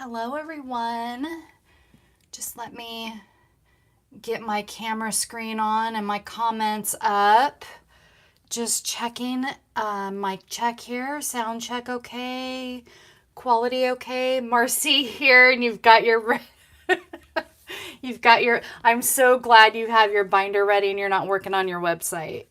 Hello, everyone. Just let me get my camera screen on and my comments up. Just checking mic check here, sound check okay, quality okay. Marcy here, and I'm so glad you have your binder ready and you're not working on your website.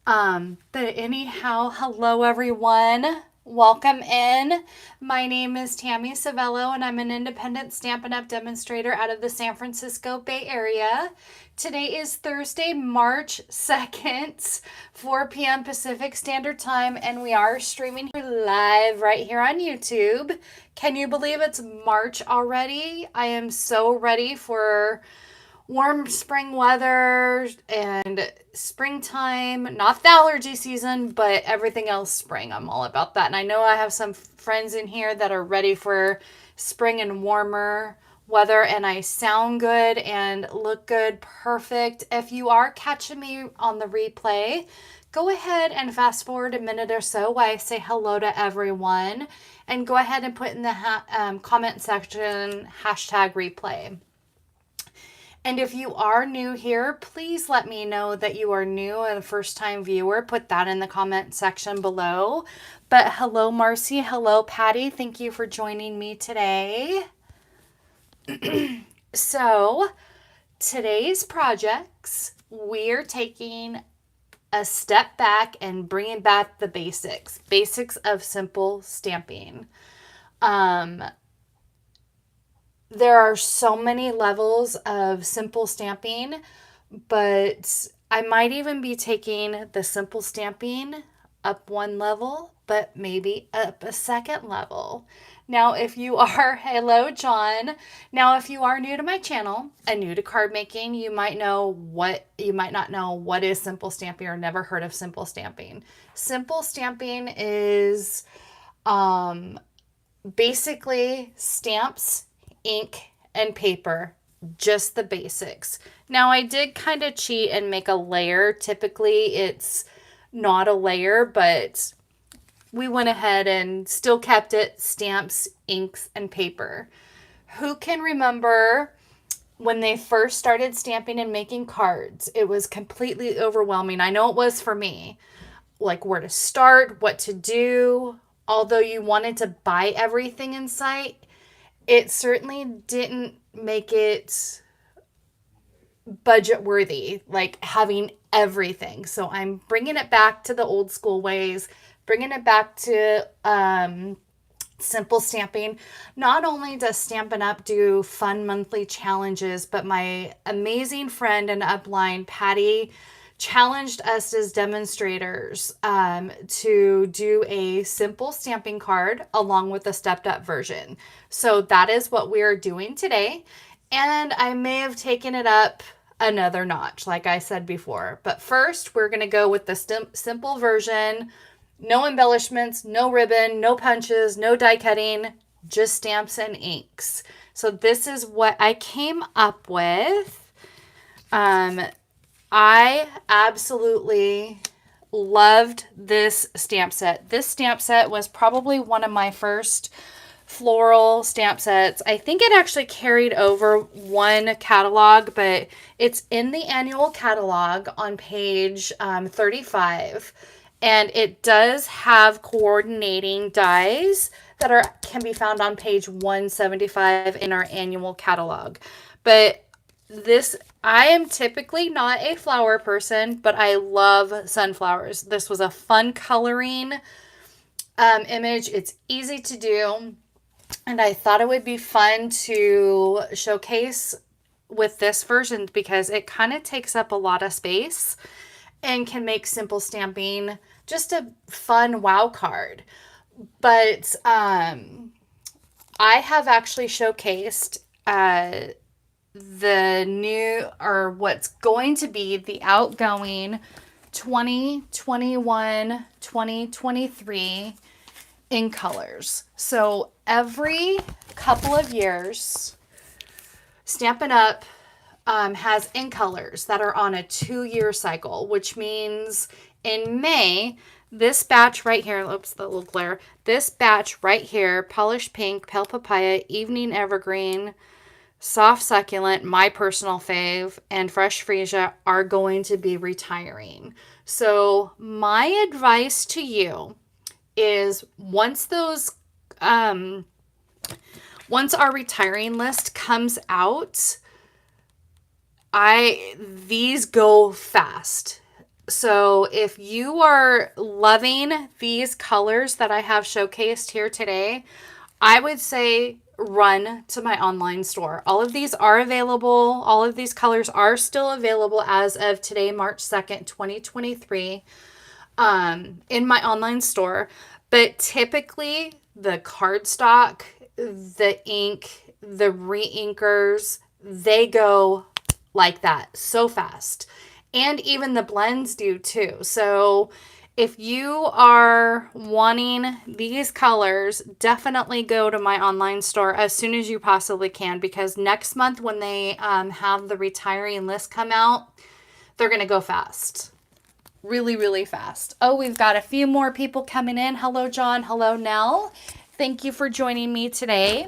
But anyhow, hello everyone. Welcome in. My name is Tammy Savello, and I'm an independent Stampin' Up! Demonstrator out of the San Francisco Bay Area. Today is Thursday, March 2nd, 4 p.m. Pacific Standard Time, and we are streaming live right here on YouTube. Can you believe it's March already? I am so ready for warm spring weather and springtime, not the allergy season, but everything else spring. I'm all about that. And I know I have some friends in here that are ready for spring and warmer weather, and I sound good and look good. Perfect. If you are catching me on the replay, go ahead and fast forward a minute or so while I say hello to everyone, and go ahead and put in the comment section #replay. And if you are new here, please let me know that you are new and a first-time viewer. Put that in the comment section below. But hello, Marcy. Hello, Patty. Thank you for joining me today. So, today's projects, we're taking a step back and bringing back the basics of simple stamping. There are so many levels of simple stamping, but I might even be taking the simple stamping up one level, but maybe up a second level. Now, if you are, hello, John. Now, if you are new to my channel and new to card making, you might not know what is simple stamping or never heard of simple stamping. Simple stamping is basically stamps, ink, and paper, just the basics. Now, I did kind of cheat and make a layer. Typically, it's not a layer, but we went ahead and still kept it stamps, inks, and paper. Who can remember when they first started stamping and making cards? It was completely overwhelming. I know it was for me. Like where to start, what to do. Although you wanted to buy everything in sight, it certainly didn't make it budget worthy, like having everything. So I'm bringing it back to the old school ways, bringing it back to simple stamping. Not only does Stampin' Up! Do fun monthly challenges, but my amazing friend and upline, Patty, challenged us as demonstrators to do a simple stamping card along with a stepped up version. So that is what we are doing today. And I may have taken it up another notch, like I said before. But first, we're going to go with the simple version. No embellishments, no ribbon, no punches, no die cutting, just stamps and inks. So this is what I came up with. I absolutely loved this stamp set. This stamp set was probably one of my first floral stamp sets. I think it actually carried over one catalog, but it's in the annual catalog on page 35. And it does have coordinating dies that can be found on page 175 in our annual catalog. But I am typically not a flower person, but I love sunflowers. This was a fun coloring image. It's easy to do, and I thought it would be fun to showcase with this version because it kind of takes up a lot of space and can make simple stamping just a fun wow card. But I have actually showcased the new, or what's going to be the outgoing 2021-2023 in colors. So every couple of years, Stampin' Up! Has in colors that are on a 2-year cycle, which means in May, This batch right here, oops, the little glare. This batch right here, Polished Pink, Pale Papaya, Evening Evergreen, Soft Succulent, my personal fave, and Fresh Freesia are going to be retiring. So my advice to you is once our retiring list comes out, these go fast. So if you are loving these colors that I have showcased here today, I would say run to my online store. All of these are available. All of these colors are still available as of today, March 2nd, 2023, in my online store. But typically the cardstock, the ink, the re-inkers, they go like that so fast. And even the blends do too. So if you are wanting these colors, definitely go to my online store as soon as you possibly can, because next month when they have the retiring list come out, they're going to go fast. Really, really fast. Oh, we've got a few more people coming in. Hello, John. Hello, Nell. Thank you for joining me today.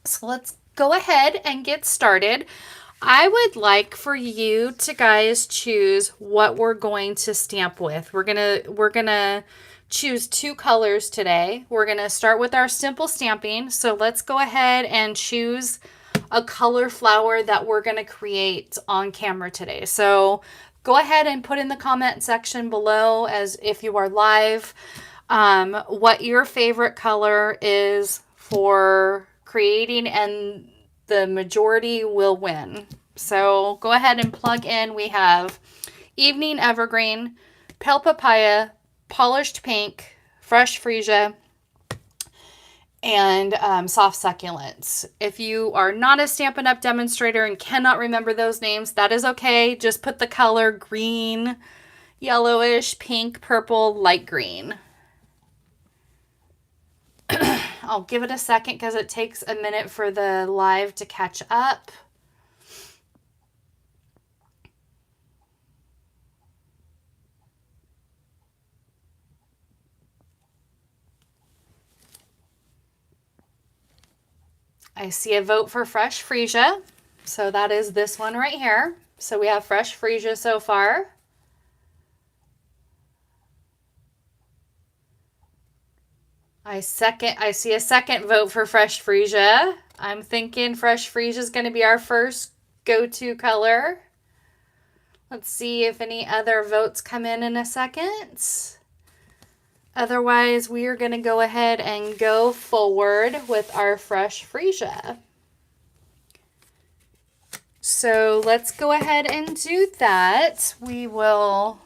So let's go ahead and get started. I would like for you to guys choose what we're going to stamp with. We're gonna choose 2 colors today. We're gonna start with our simple stamping. So let's go ahead and choose a color flower that we're gonna create on camera today. So go ahead and put in the comment section below, as if you are live, what your favorite color is for creating, and the majority will win. So go ahead and plug in. We have Evening Evergreen, Pale Papaya, Polished Pink, Fresh Freesia, and Soft Succulents. If you are not a Stampin' Up! Demonstrator and cannot remember those names, that is okay. Just put the color green, yellowish, pink, purple, light green. I'll give it a second because it takes a minute for the live to catch up. I see a vote for Fresh Freesia. So that is this one right here. So we have Fresh Freesia so far. I see a second vote for Fresh Freesia. I'm thinking Fresh Freesia is going to be our first go-to color. Let's see if any other votes come in a second. Otherwise, we are going to go ahead and go forward with our Fresh Freesia. So let's go ahead and do that. We will...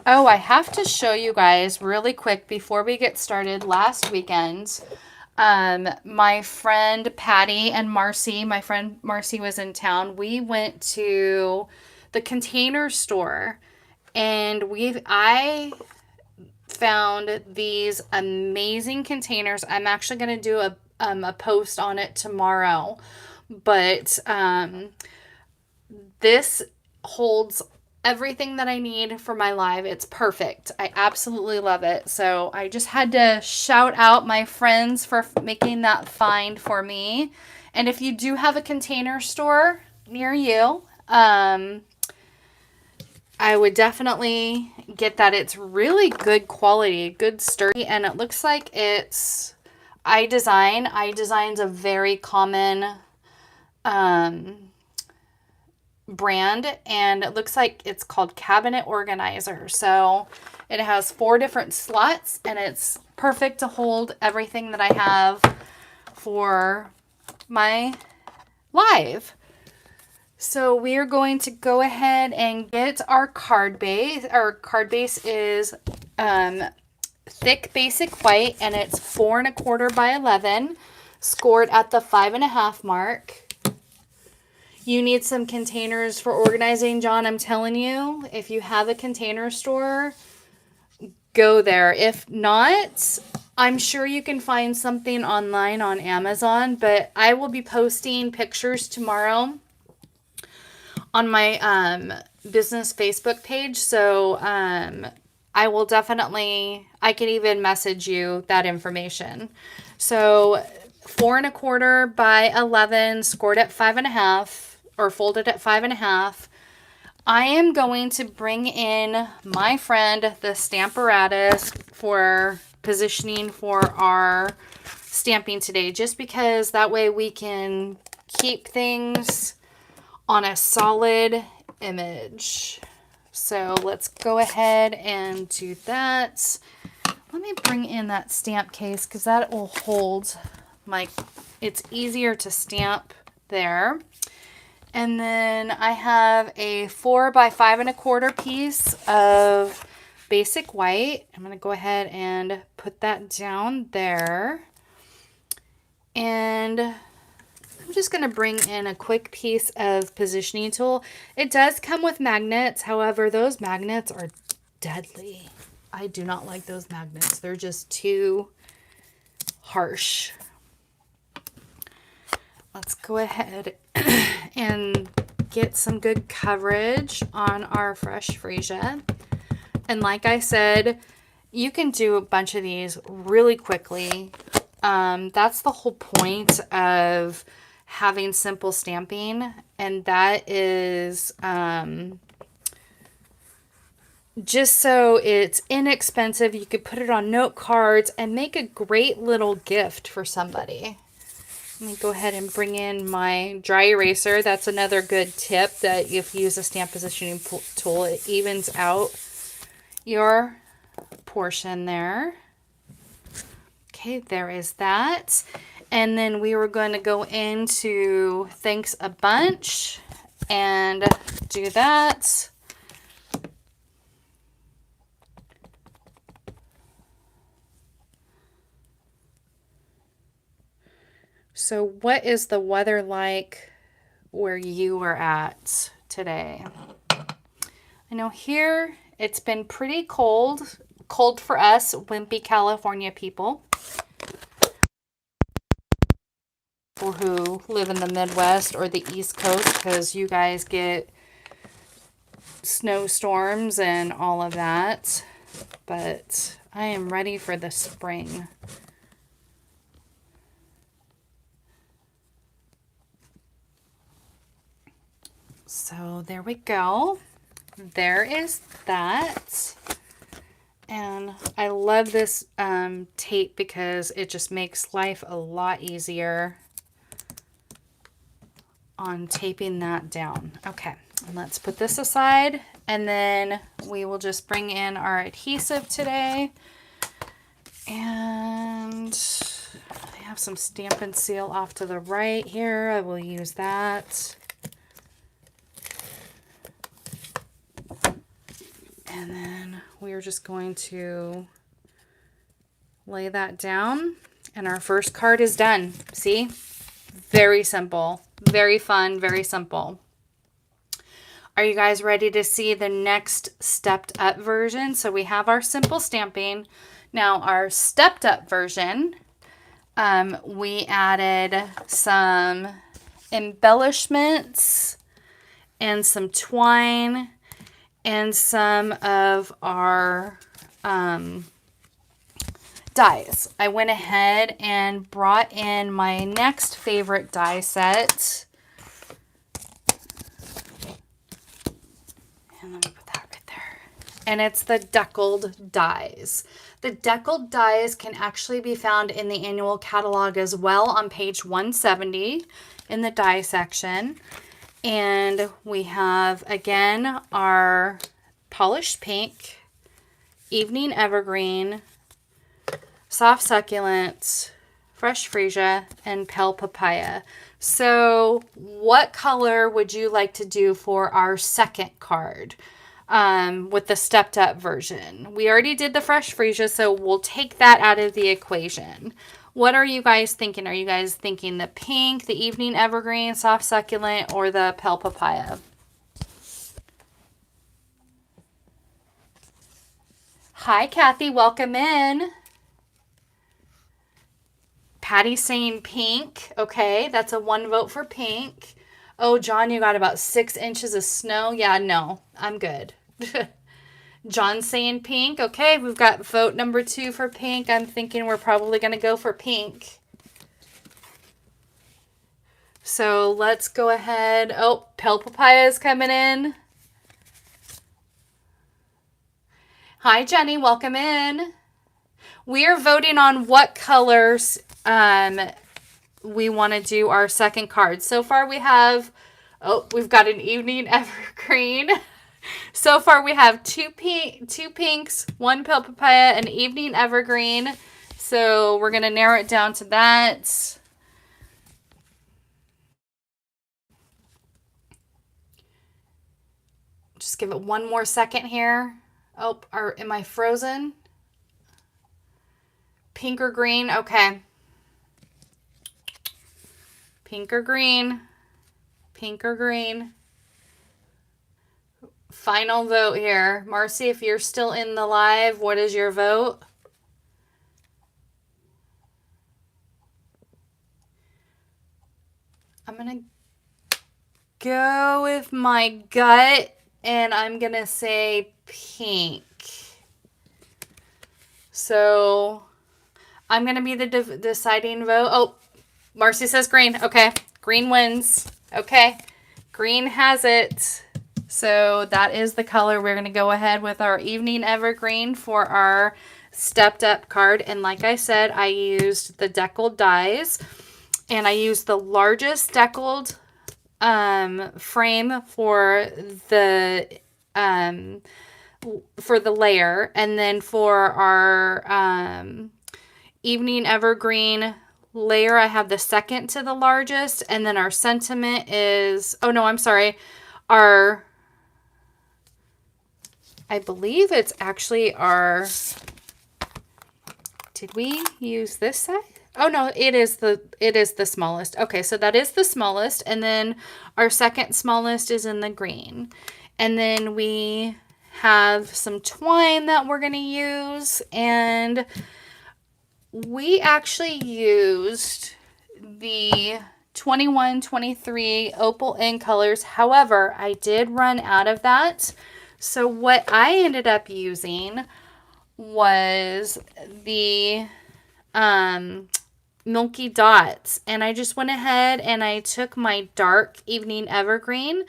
Oh, I have to show you guys really quick before we get started. Last weekend, my friend Patty and Marcy, my friend Marcy was in town. We went to the Container Store, and I found these amazing containers. I'm actually going to do a post on it tomorrow, but this holds everything that I need for my live. It's perfect. I absolutely love it. So I just had to shout out my friends for making that find for me. And if you do have a Container Store near you, I would definitely get that. It's really good quality, good sturdy, and it looks like it's iDesign. iDesign's a very common brand, and it looks like it's called Cabinet Organizer. So it has 4 different slots, and it's perfect to hold everything that I have for my live. So we are going to go ahead and get our card base. Our card base is thick basic white, and it's 4 1/4 by 11, scored at the 5.5 mark. You need some containers for organizing, John. I'm telling you, if you have a Container Store, go there. If not, I'm sure you can find something online on Amazon, but I will be posting pictures tomorrow on my business Facebook page. So I will definitely, I can even message you that information. So 4 1/4 by 11, scored at 5 1/2, or folded at 5 1/2. I am going to bring in my friend, the Stamparatus, for positioning for our stamping today, just because that way we can keep things on a solid image. So let's go ahead and do that. Let me bring in that stamp case because that will hold it's easier to stamp there. And then I have a 4 by 5 1/4 piece of basic white. I'm going to go ahead and put that down there. And I'm just going to bring in a quick piece of positioning tool. It does come with magnets. However, those magnets are deadly. I do not like those magnets. They're just too harsh. Let's go ahead and get some good coverage on our fresh freesia. And like I said, you can do a bunch of these really quickly. That's the whole point of having simple stamping, and that is just so it's inexpensive. You could put it on note cards and make a great little gift for somebody. Let me go ahead and bring in my dry eraser. That's another good tip, that if you use a stamp positioning tool, it evens out your portion there. Okay, there is that. And then we were going to go into Thanks a Bunch and do that. So what is the weather like where you are at today? I know here it's been pretty cold. Cold for us wimpy California people who live in the Midwest or the East Coast, because you guys get snowstorms and all of that. But I am ready for the spring. So there we go. There is that. And I love this tape because it just makes life a lot easier on taping that down. Okay, and let's put this aside, and then we will just bring in our adhesive today. And I have some Stampin' Seal off to the right here. I will use that. And then we are just going to lay that down, and our first card is done. See? Very simple, very fun, very simple. Are you guys ready to see the next stepped up version? So we have our simple stamping. Now our stepped up version, we added some embellishments and some twine and some of our dies. I went ahead and brought in my next favorite die set. And let me put that right there. And it's the deckled dies. The deckled dies can actually be found in the annual catalog as well on page 170 in the die section. And we have, again, our polished pink, evening evergreen, soft succulent, fresh freesia, and pale papaya. So what color would you like to do for our second card with the stepped up version? We already did the fresh freesia, so we'll take that out of the equation. What are you guys thinking? Are you guys thinking the pink, the evening evergreen, soft succulent, or the pale papaya? Hi, Kathy. Welcome in. Patty's saying pink. Okay, that's a 1 vote for pink. Oh, John, you got about 6 inches of snow. Yeah, no, I'm good. John's saying pink. Okay, we've got vote number 2 for pink. I'm thinking we're probably going to go for pink. So let's go ahead. Oh, Pale Papaya is coming in. Hi, Jenny. Welcome in. We are voting on what colors we want to do our second card. So far we have, we've got an Evening Evergreen. So far we have two pinks, 1 Pale Papaya, an Evening Evergreen. So we're going to narrow it down to that. Just give it one more second here. Oh, am I frozen? Pink or green? Okay. Pink or green? Pink or green? Final vote here. Marcy, if you're still in the live, what is your vote? I'm going to go with my gut, and I'm going to say pink. So I'm going to be the deciding vote. Oh, Marcy says green. Okay. Green wins. Okay. Green has it. So that is the color. We're going to go ahead with our Evening Evergreen for our stepped up card. And like I said, I used the deckled dies, and I used the largest deckled frame for the layer, and then for our Evening Evergreen layer, I have the second to the largest, and then our sentiment is, oh no, I'm sorry, I believe it's actually our, did we use this side? Oh no, it is the smallest. Okay, so that is the smallest, and then our second smallest is in the green. And then we have some twine that we're going to use, and we actually used the 21-23 Opal in colors. However, I did run out of that. So what I ended up using was the Milky Dots. And I just went ahead and I took my dark Evening Evergreen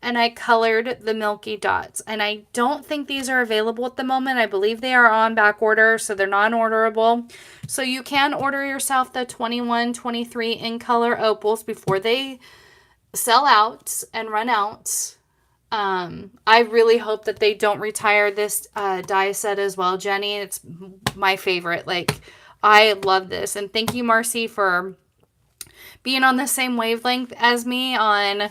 and I colored the Milky Dots. And I don't think these are available at the moment. I believe they are on back order, so they're non-orderable. So you can order yourself the 21-23 in color opals before they sell out and run out. I really hope that they don't retire this die set as well, Jenny. It's my favorite. Like, I love this. And thank you, Marcy, for being on the same wavelength as me on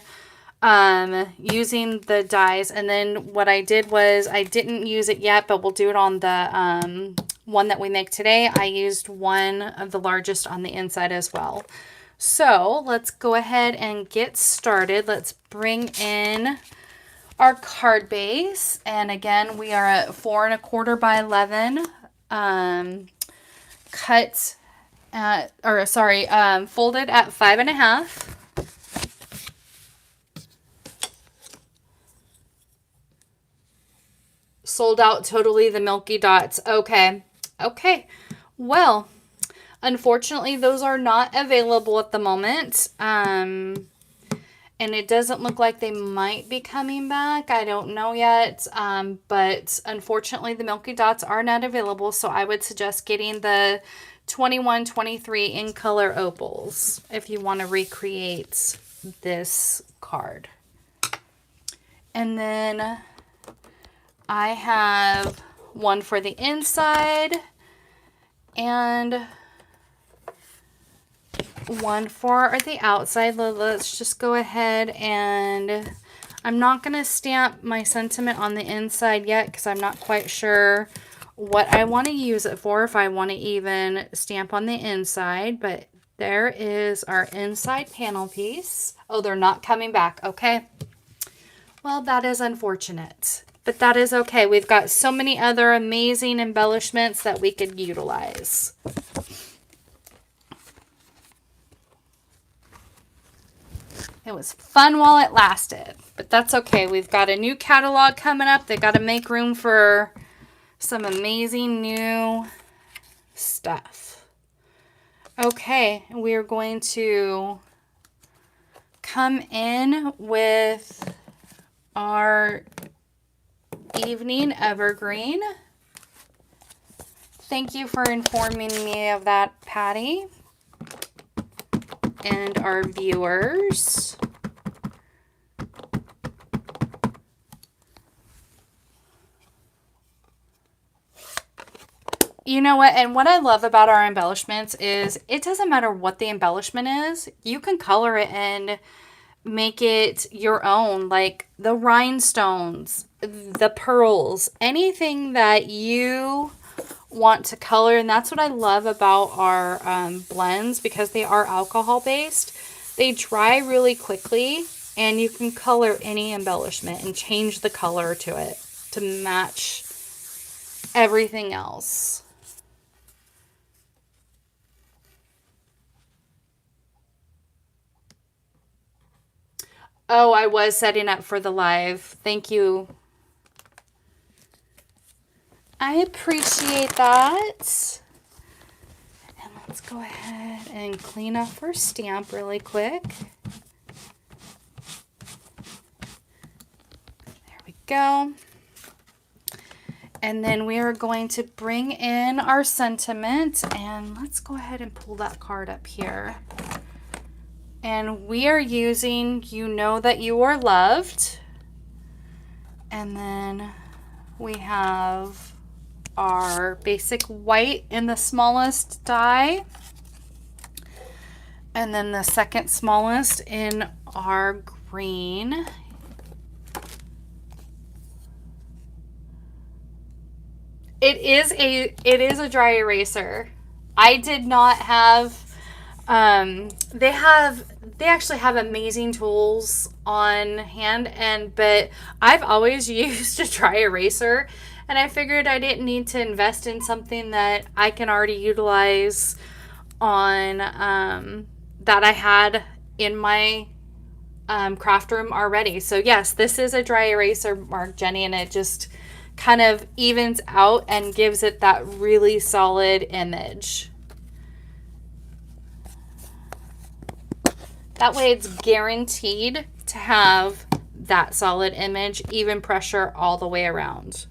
using the dies. And then what I did was, I didn't use it yet, but we'll do it on the one that we make today. I used one of the largest on the inside as well. So let's go ahead and get started. Let's bring in our card base. And again, we are at 4 1/4 by 11, cut at, or sorry, folded at 5 1/2. Sold out totally, the Milky Dots. Okay. Okay. Well, unfortunately, those are not available at the moment. And it doesn't look like they might be coming back. I don't know yet. But unfortunately, the Milky Dots are not available. So I would suggest getting the 21-23 in color opals if you want to recreate this card. And then I have one for the inside and one for the outside. Let's just go ahead, and I'm not going to stamp my sentiment on the inside yet because I'm not quite sure what I want to use it for, if I want to even stamp on the inside. But there is our inside panel piece. Oh, they're not coming back. Okay. Well, that is unfortunate, but that is okay. We've got so many other amazing embellishments that we could utilize. It was fun while it lasted, but that's okay. We've got a new catalog coming up. They got to make room for some amazing new stuff. Okay, we're going to come in with our evening evergreen. Thank you for informing me of that, Patty. And our viewers. You know what? And what I love about our embellishments is it doesn't matter what the embellishment is. You can color it and make it your own, like the rhinestones, the pearls, anything that you want to color. And that's what I love about our blends, because they are alcohol based. They dry really quickly, and you can color any embellishment and change the color to it to match everything else. Oh, I was setting up for the live. Thank you. I appreciate that. And let's go ahead and clean up our stamp really quick. There we go. And then we are going to bring in our sentiment, and let's go ahead and pull that card up here. And we are using "You Know That You Are Loved." And then we have our basic white in the smallest die. And then the second smallest in our green. It is a dry eraser. I did not have they actually have amazing tools on hand, but I've always used a dry eraser, and I figured I didn't need to invest in something that I can already utilize on that I had in my craft room already. So yes, this is a dry eraser mark, Jenny, and it just kind of evens out and gives it that really solid image. That way it's guaranteed to have that solid image, even pressure all the way around.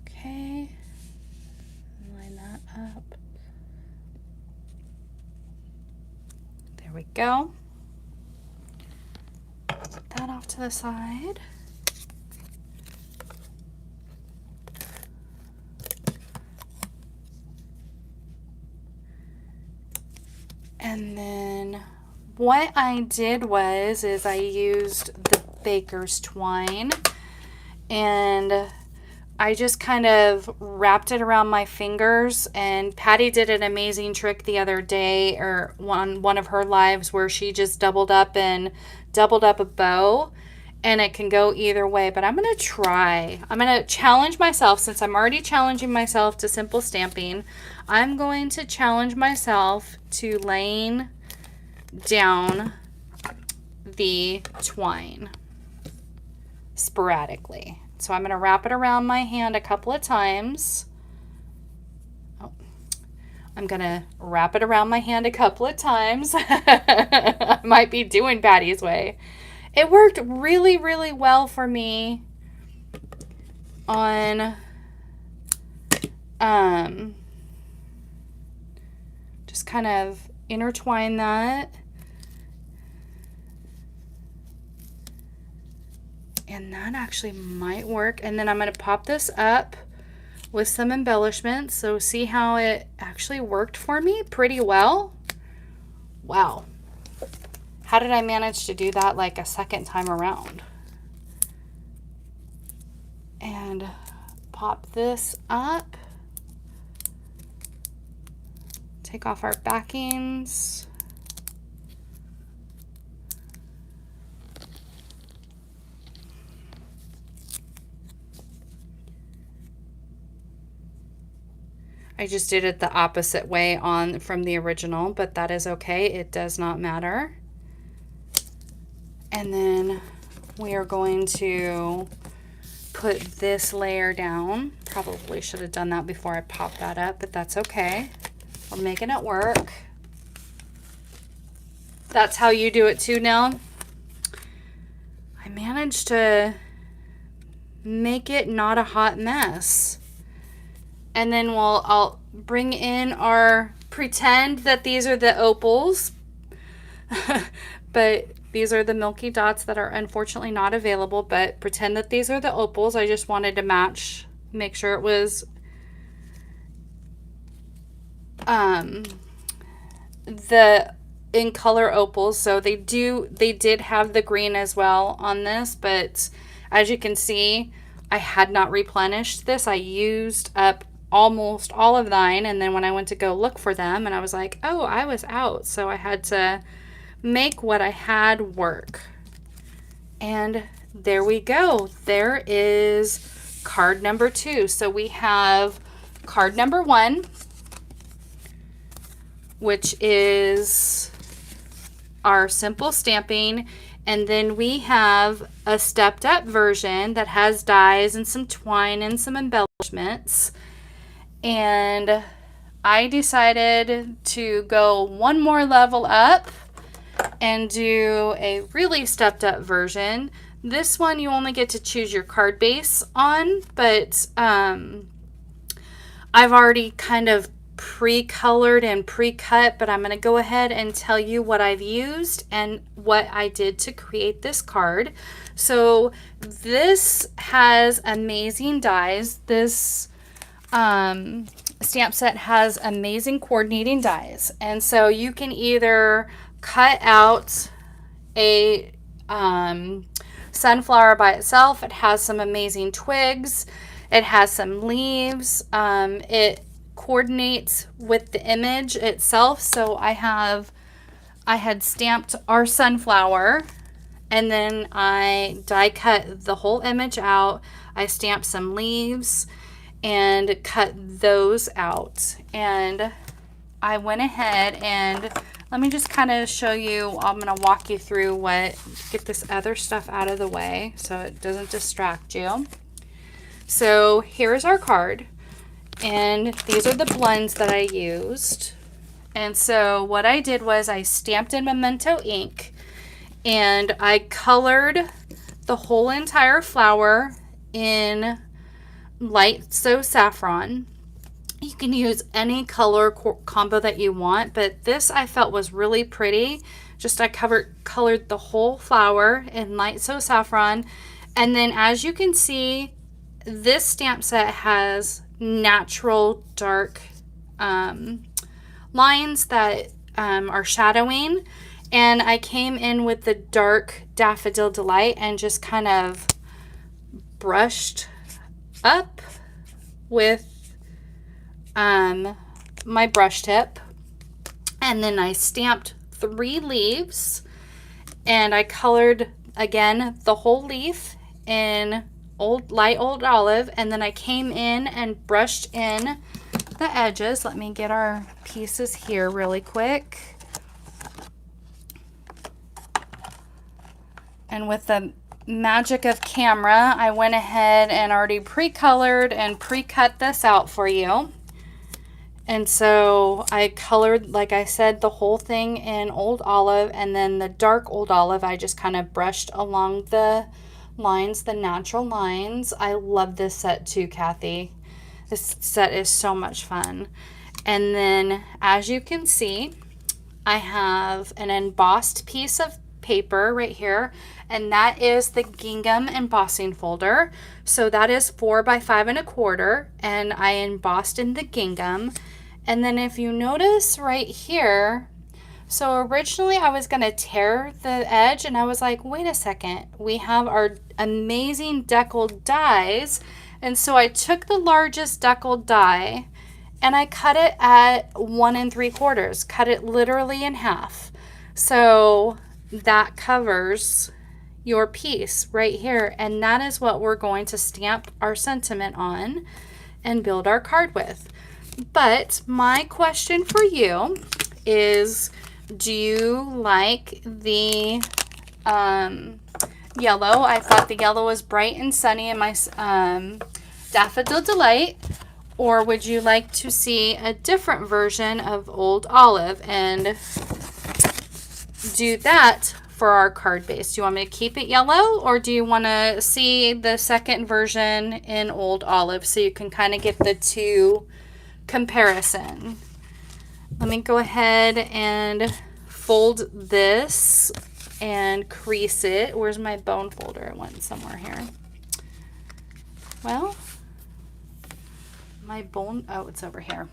Okay, line that up. There we go. Put that off to the side. And then what I did is I used the baker's twine, and I just kind of wrapped it around my fingers. And Patty did an amazing trick the other day, or one of her lives, where she just doubled up a bow, and it can go either way. But I'm going to challenge myself, since I'm already challenging myself to simple stamping. I'm going to challenge myself to laying down the twine sporadically. So I'm going to wrap it around my hand a couple of times. I'm going to wrap it around my hand a couple of times. I might be doing Patty's way. It worked really, really well for me on just kind of intertwine that. And that actually might work. And then I'm going to pop this up with some embellishments. So see how it actually worked for me pretty well. Wow. How did I manage to do that like a second time around? And pop this up. Take off our backings. I just did it the opposite way on from the original, but that is okay. It does not matter. And then we are going to put this layer down. Probably should have done that before I popped that up, but that's okay. We're making it work. That's how you do it too, Nell? I managed to make it not a hot mess. And then I'll bring in our, pretend that these are the opals, but these are the milky dots that are unfortunately not available, but pretend that these are the opals. I just wanted to match, make sure it was the in color opals. So they did have the green as well on this, but as you can see, I had not replenished this. I used up almost all of mine, and then when I went to go look for them, and I was like, oh, I was out, so I had to make what I had work. And there we go. There is card number 2. So we have card number 1, which is our simple stamping, and then we have a stepped up version that has dies and some twine and some embellishments. And I decided to go one more level up and do a really stepped up version. This one you only get to choose your card base on, but I've already kind of pre-colored and pre-cut, but I'm going to go ahead and tell you what I've used and what I did to create this card. So this has amazing dies. This stamp set has amazing coordinating dies, and so you can either cut out a sunflower by itself. It has some amazing twigs. It has some leaves. It coordinates with the image itself. So I had stamped our sunflower, and then I die cut the whole image out. I stamped some leaves and cut those out, and I went ahead and let me just kind of show you. I'm going to walk you through get this other stuff out of the way so it doesn't distract you. So here's our card, and these are the blends that I used. And so what I did was I stamped in Memento ink, and I colored the whole entire flower in light so saffron. You can use any color combo that you want, but this I felt was really pretty. Just I colored the whole flower in light so saffron. And then as you can see, this stamp set has natural dark lines that are shadowing. And I came in with the dark Daffodil Delight and just kind of brushed up with my brush tip, and then I stamped 3 leaves, and I colored again the whole leaf in light old olive, and then I came in and brushed in the edges. Let me get our pieces here really quick. And with the magic of camera, I went ahead and already pre-colored and pre-cut this out for you. And so I colored, like I said, the whole thing in old olive, and then the dark old olive I just kind of brushed along the lines, the natural lines. I love this set too, Kathy. This set is so much fun. And then as you can see, I have an embossed piece of paper right here, and that is the gingham embossing folder. So that is 4 by 5 1/4, and I embossed in the gingham. And then if you notice right here, so originally I was going to tear the edge, and I was like, wait a second, we have our amazing deckled dies. And so I took the largest deckled die and I cut it at 1 3/4, cut it literally in half. So that covers your piece right here, and that is what we're going to stamp our sentiment on and build our card with. But my question for you is, do you like the yellow? I thought the yellow was bright and sunny in my Daffodil Delight. Or would you like to see a different version of Old Olive and do that for our card base? Do you want me to keep it yellow, or do you want to see the second version in Old Olive so you can kind of get the two comparison? Let me go ahead and fold this and crease it. Where's my bone folder? It went somewhere here. Well, my bone, oh, it's over here.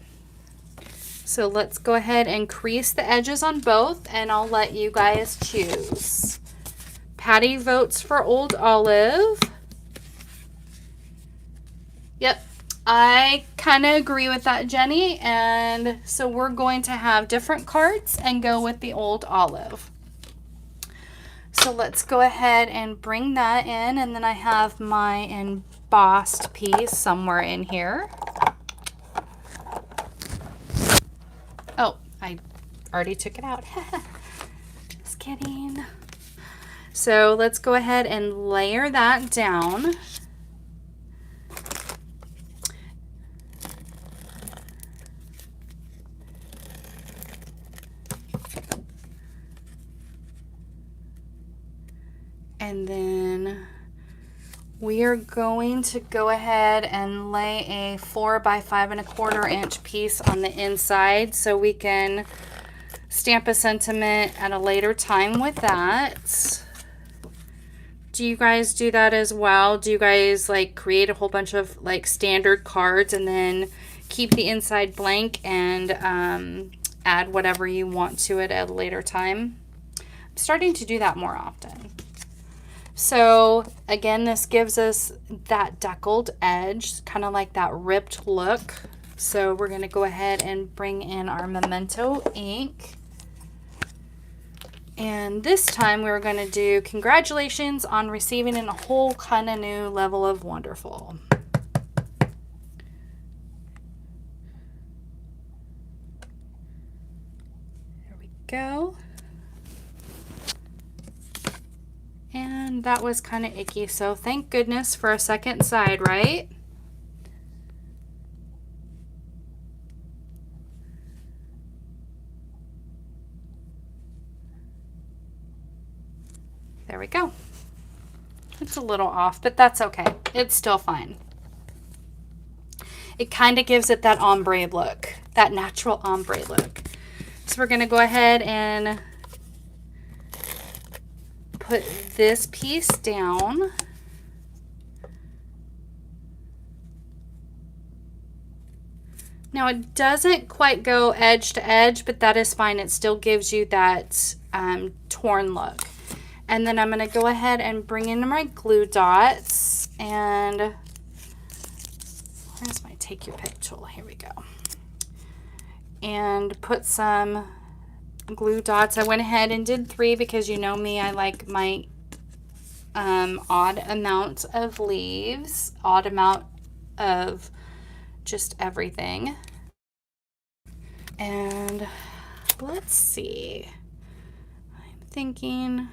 So let's go ahead and crease the edges on both, and I'll let you guys choose. Patty votes for Old Olive. Yep, I kind of agree with that, Jenny. And so we're going to have different cards and go with the Old Olive. So let's go ahead and bring that in, and then I have my embossed piece somewhere in here. Oh, I already took it out. Just kidding. So let's go ahead and layer that down. And then we are going to go ahead and lay a 4 by 5 1/4 inch piece on the inside so we can stamp a sentiment at a later time with that. Do you guys do that as well? Do you guys like create a whole bunch of like standard cards and then keep the inside blank and add whatever you want to it at a later time? I'm starting to do that more often. So again, this gives us that deckled edge, kind of like that ripped look. So we're going to go ahead and bring in our Memento ink. And this time we're going to do congratulations on receiving a whole kind of new level of wonderful. There we go. And that was kind of icky, so thank goodness for a second side, right? There we go. It's a little off, but that's okay. It's still fine. It kind of gives it that ombre look, that natural ombre look. So we're going to go ahead and put this piece down. Now it doesn't quite go edge to edge, but that is fine. It still gives you that torn look. And then I'm going to go ahead and bring in my glue dots, and where's my take your pick tool? Here we go. And put some glue dots. I went ahead and did 3 because you know me, I like my odd amount of leaves, odd amount of just everything. And let's see, I'm thinking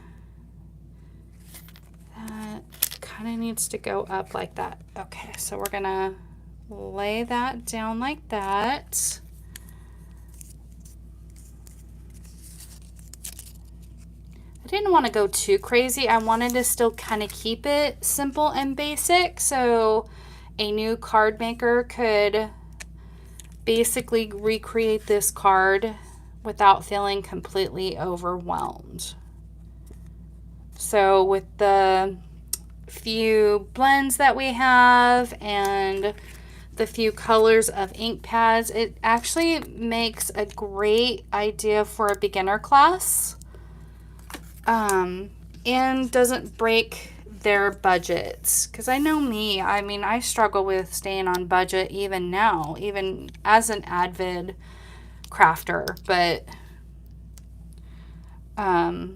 that kind of needs to go up like that. Okay, so we're gonna lay that down like that. I didn't want to go too crazy. I wanted to still kind of keep it simple and basic, so a new card maker could basically recreate this card without feeling completely overwhelmed. So with the few blends that we have and the few colors of ink pads, it actually makes a great idea for a beginner class. And doesn't break their budgets, because I know me, I mean, I struggle with staying on budget even now, even as an avid crafter, but there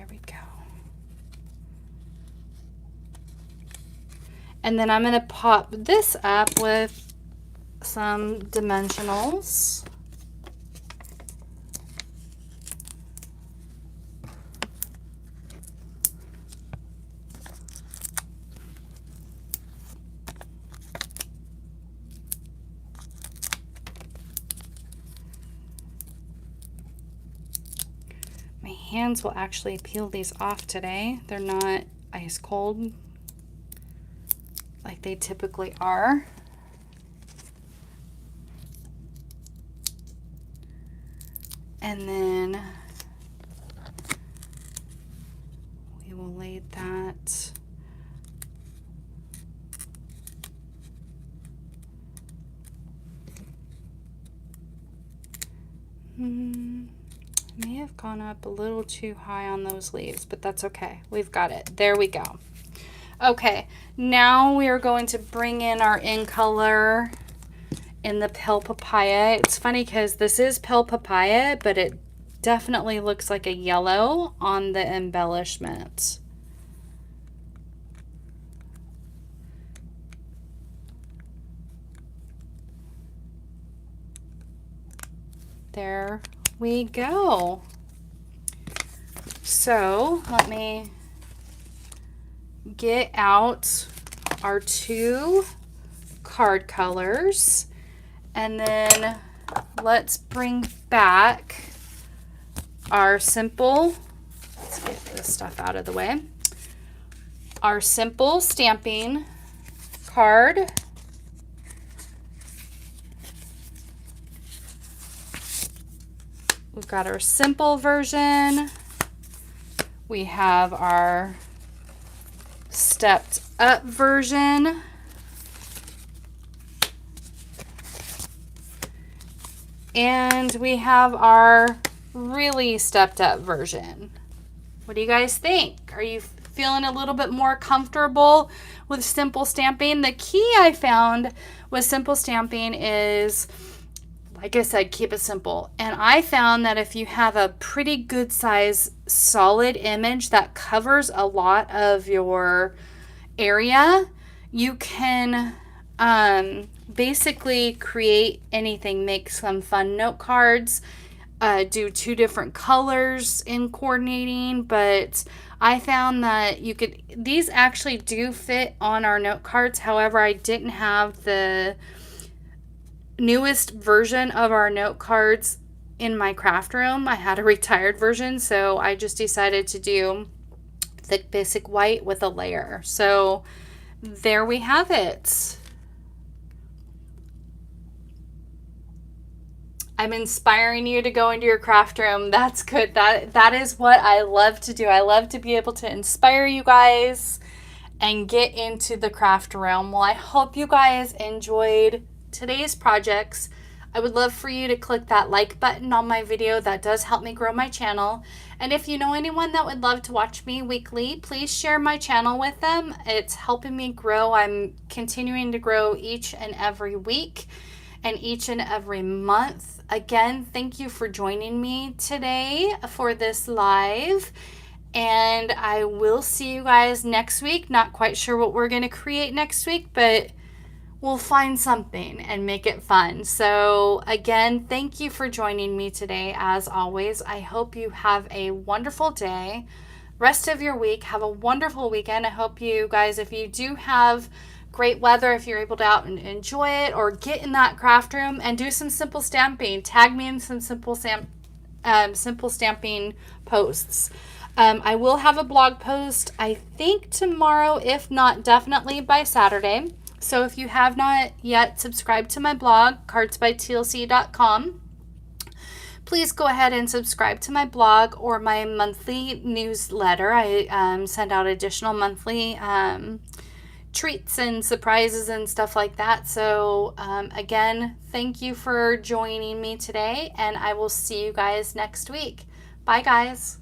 we go. And then I'm going to pop this up with some dimensionals. My hands will actually peel these off today. They're not ice cold like they typically are. And then we will lay that may have gone up a little too high on those leaves, but that's okay. We've got it. There we go. Okay, now we are going to bring in our in color in the Pale Papaya. It's funny because this is Pale Papaya, but it definitely looks like a yellow on the embellishment. There we go. So let me get out our 2 card colors, and then let's bring back our simple, let's get this stuff out of the way, our simple stamping card. We've got our simple version. We have our stepped up version. And we have our really stepped up version. What do you guys think? Are you feeling a little bit more comfortable with simple stamping? The key I found with simple stamping is, like I said, keep it simple. And I found that if you have a pretty good size solid image that covers a lot of your area, you can basically create anything, make some fun note cards, do 2 different colors in coordinating. But I found that you could, these actually do fit on our note cards. However, I didn't have the newest version of our note cards in my craft room. I had a retired version, so I just decided to do thick basic white with a layer. So there we have it. I'm inspiring you to go into your craft room. That's good. That is what I love to do. I love to be able to inspire you guys and get into the craft room. Well, I hope you guys enjoyed today's projects. I would love for you to click that like button on my video. That does help me grow my channel. And if you know anyone that would love to watch me weekly, please share my channel with them. It's helping me grow. I'm continuing to grow each and every week and each and every month. Again, thank you for joining me today for this live. And I will see you guys next week. Not quite sure what we're going to create next week, but we'll find something and make it fun. So again, thank you for joining me today. As always, I hope you have a wonderful day. Rest of your week. Have a wonderful weekend. I hope you guys, if you do have great weather, if you're able to out and enjoy it, or get in that craft room and do some simple stamping. Tag me in some simple stamping posts. I will have a blog post, I think tomorrow, if not definitely by Saturday. So if you have not yet subscribed to my blog, cardsbytlc.com, please go ahead and subscribe to my blog or my monthly newsletter. I send out additional monthly treats and surprises and stuff like that. So again, thank you for joining me today, and I will see you guys next week. Bye, guys.